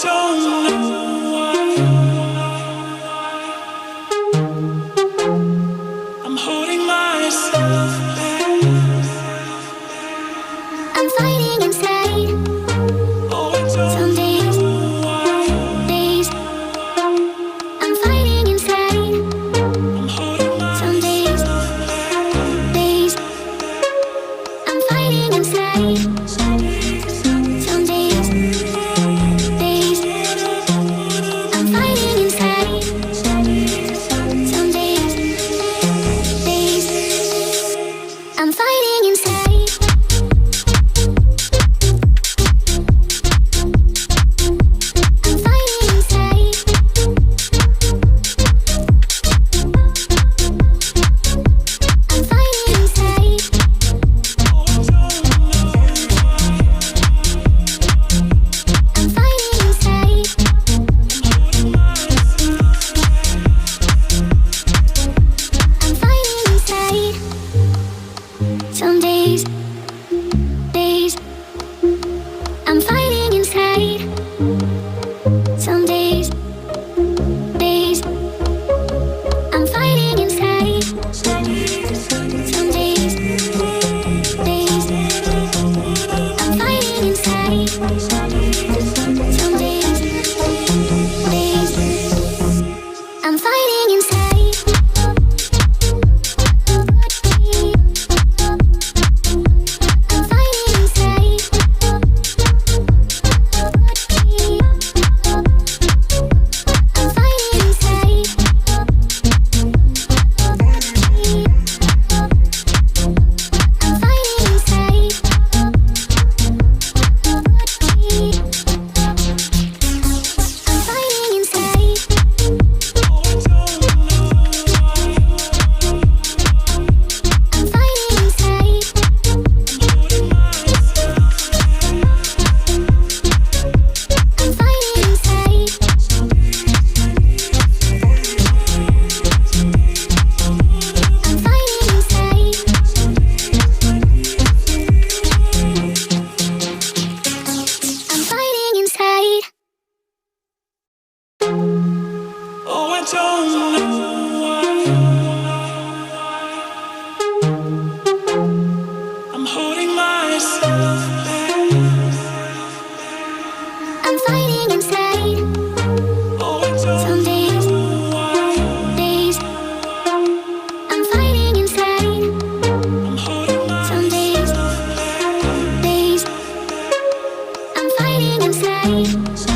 don't know why I'm holding myself back. I'm fighting inside. Oh, I don't Some days, know why days, I'm fighting inside. I'm holding Some days, myself back. days, I'm fighting inside. Some days, days, I'm fighting inside. Some days, days, I'm fighting inside. I'm fighting inside. I'm fighting inside. Oh, I don't know I'm fighting inside. holding myself I'm fighting inside. Some days, days, I'm fighting inside. Some days, days, I'm fighting inside. Some days, days, I'm fighting inside. Some days, days, I'm fighting inside. I'm fighting inside. I'm fighting inside. I'm fighting inside. I'm fighting inside. Oh, I don't know I'm fighting inside. holding myself I'm fighting inside. I'm fighting inside. I'm fighting inside. Oh, I don't know why I'm holding myself back. I'm fighting inside. Oh, I don't Some days, know why days, I'm fighting inside. I'm holding Some days, myself back. days, I'm fighting inside.